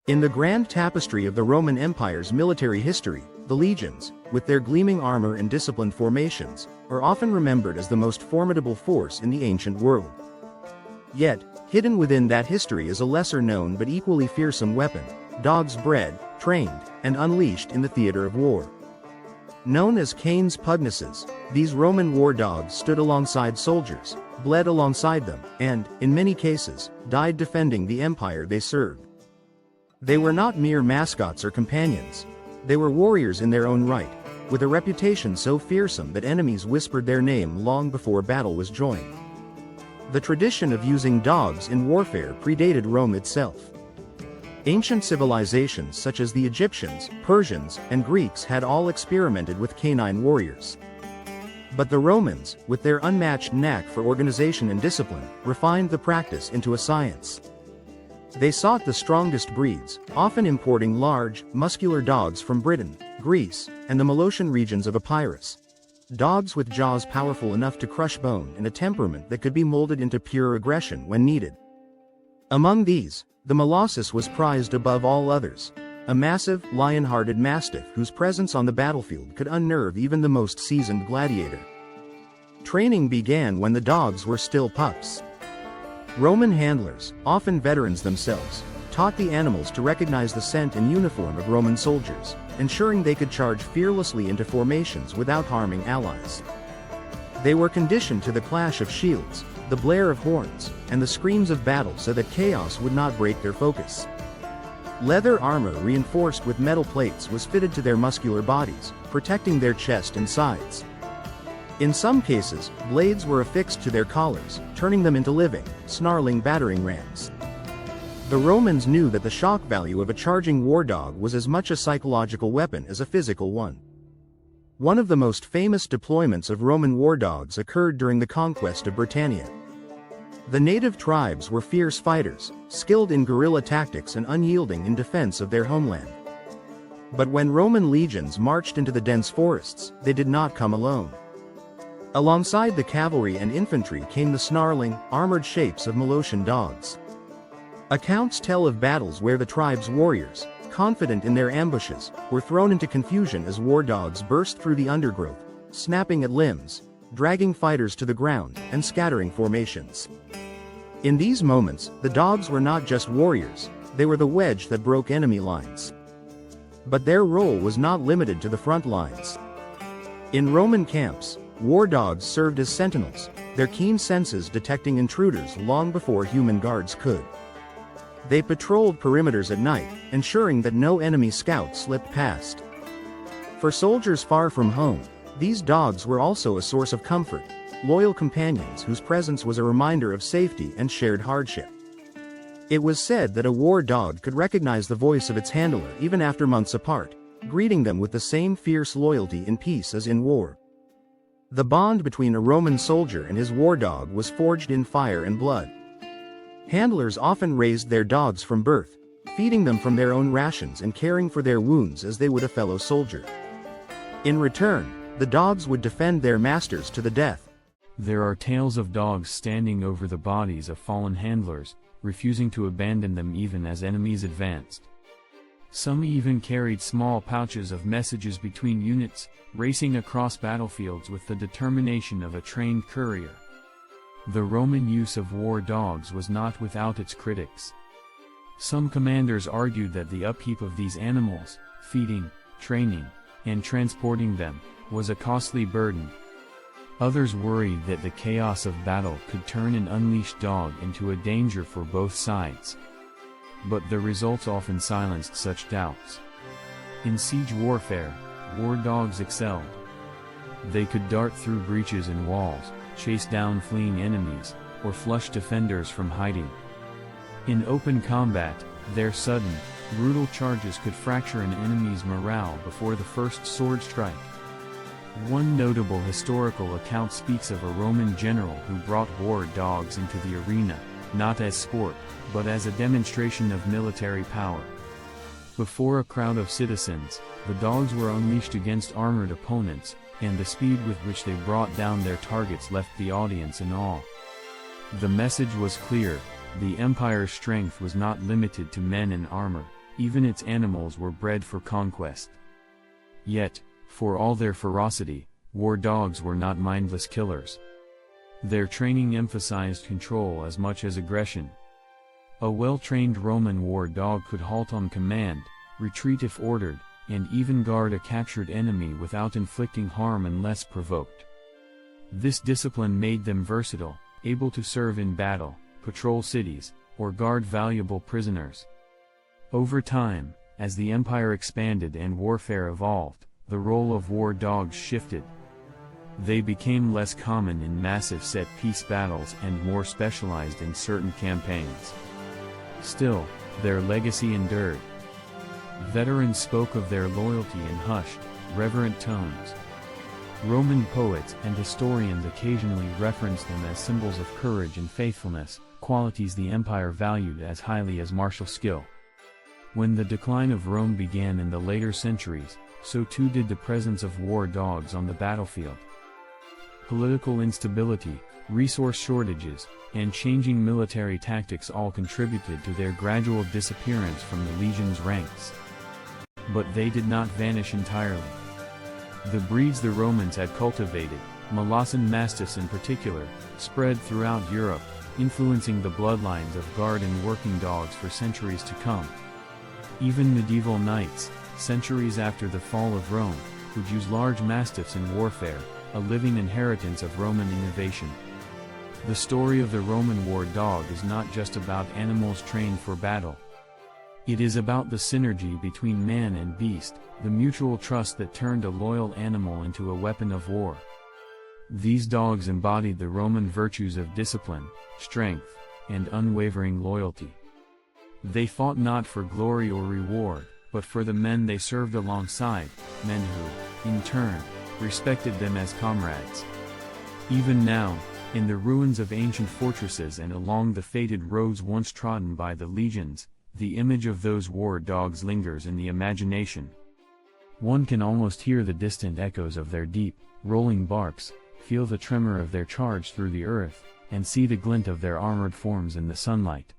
In the grand tapestry of the Roman Empire's military history, the legions, with their gleaming armor and disciplined formations, are often remembered as the most formidable force in the ancient world. Yet, hidden within that history is a lesser-known but equally fearsome weapon: dogs bred, trained, and unleashed in the theater of war. Known as canes pugnaces, these Roman war dogs stood alongside soldiers, bled alongside them, and, in many cases, died defending the empire they served. They were not mere mascots or companions. They were warriors in their own right, with a reputation so fearsome that enemies whispered their name long before battle was joined. The tradition of using dogs in warfare predated Rome itself. Ancient civilizations such as the Egyptians, Persians, and Greeks had all experimented with canine warriors. But the Romans, with their unmatched knack for organization and discipline, refined the practice into a science. They sought the strongest breeds, often importing large, muscular dogs from Britain, Greece, and the Molossian regions of Epirus. Dogs with jaws powerful enough to crush bone and a temperament that could be molded into pure aggression when needed. Among these, the Molossus was prized above all others, a massive, lion-hearted mastiff whose presence on the battlefield could unnerve even the most seasoned gladiator. Training began when the dogs were still pups. Roman handlers, often veterans themselves, taught the animals to recognize the scent and uniform of Roman soldiers, ensuring they could charge fearlessly into formations without harming allies. They were conditioned to the clash of shields, the blare of horns, and the screams of battle so that chaos would not break their focus. Leather armor reinforced with metal plates was fitted to their muscular bodies, protecting their chest and sides. In some cases, blades were affixed to their collars, turning them into living, snarling battering rams. The Romans knew that the shock value of a charging war dog was as much a psychological weapon as a physical one. One of the most famous deployments of Roman war dogs occurred during the conquest of Britannia. The native tribes were fierce fighters, skilled in guerrilla tactics and unyielding in defense of their homeland. But when Roman legions marched into the dense forests, they did not come alone. Alongside the cavalry and infantry came the snarling, armored shapes of Molossian dogs. Accounts tell of battles where the tribe's warriors, confident in their ambushes, were thrown into confusion as war dogs burst through the undergrowth, snapping at limbs, dragging fighters to the ground, and scattering formations. In these moments, the dogs were not just warriors, they were the wedge that broke enemy lines. But their role was not limited to the front lines. In Roman camps, war dogs served as sentinels, their keen senses detecting intruders long before human guards could. They patrolled perimeters at night, ensuring that no enemy scouts slipped past. For soldiers far from home, these dogs were also a source of comfort, loyal companions whose presence was a reminder of safety and shared hardship. It was said that a war dog could recognize the voice of its handler even after months apart, greeting them with the same fierce loyalty in peace as in war. The bond between a Roman soldier and his war dog was forged in fire and blood. Handlers often raised their dogs from birth, feeding them from their own rations and caring for their wounds as they would a fellow soldier. In return, the dogs would defend their masters to the death. There are tales of dogs standing over the bodies of fallen handlers, refusing to abandon them even as enemies advanced. Some even carried small pouches of messages between units, racing across battlefields with the determination of a trained courier. The Roman use of war dogs was not without its critics. Some commanders argued that the upkeep of these animals, feeding, training, and transporting them, was a costly burden. Others worried that the chaos of battle could turn an unleashed dog into a danger for both sides. But the results often silenced such doubts. In siege warfare, war dogs excelled. They could dart through breaches in walls, chase down fleeing enemies, or flush defenders from hiding. In open combat, their sudden, brutal charges could fracture an enemy's morale before the first sword strike. One notable historical account speaks of a Roman general who brought war dogs into the arena, not as sport, but as a demonstration of military power. Before a crowd of citizens, the dogs were unleashed against armored opponents, and the speed with which they brought down their targets left the audience in awe. The message was clear: the empire's strength was not limited to men in armor, even its animals were bred for conquest. Yet, for all their ferocity, war dogs were not mindless killers. Their training emphasized control as much as aggression. A well-trained Roman war dog could halt on command, retreat if ordered, and even guard a captured enemy without inflicting harm unless provoked. This discipline made them versatile, able to serve in battle, patrol cities, or guard valuable prisoners. Over time, as the empire expanded and warfare evolved, the role of war dogs shifted. They became less common in massive set-piece battles and more specialized in certain campaigns. Still, their legacy endured. Veterans spoke of their loyalty in hushed, reverent tones. Roman poets and historians occasionally referenced them as symbols of courage and faithfulness, qualities the empire valued as highly as martial skill. When the decline of Rome began in the later centuries, so too did the presence of war dogs on the battlefield. Political instability, resource shortages, and changing military tactics all contributed to their gradual disappearance from the legion's ranks. But they did not vanish entirely. The breeds the Romans had cultivated, Molossian Mastiffs in particular, spread throughout Europe, influencing the bloodlines of guard and working dogs for centuries to come. Even medieval knights, centuries after the fall of Rome, would use large mastiffs in warfare, a living inheritance of Roman innovation. The story of the Roman war dog is not just about animals trained for battle. It is about the synergy between man and beast, the mutual trust that turned a loyal animal into a weapon of war. These dogs embodied the Roman virtues of discipline, strength, and unwavering loyalty. They fought not for glory or reward, but for the men they served alongside, men who, in turn, respected them as comrades. Even now, in the ruins of ancient fortresses and along the fated roads once trodden by the legions, the image of those war dogs lingers in the imagination. One can almost hear the distant echoes of their deep, rolling barks, feel the tremor of their charge through the earth, and see the glint of their armored forms in the sunlight.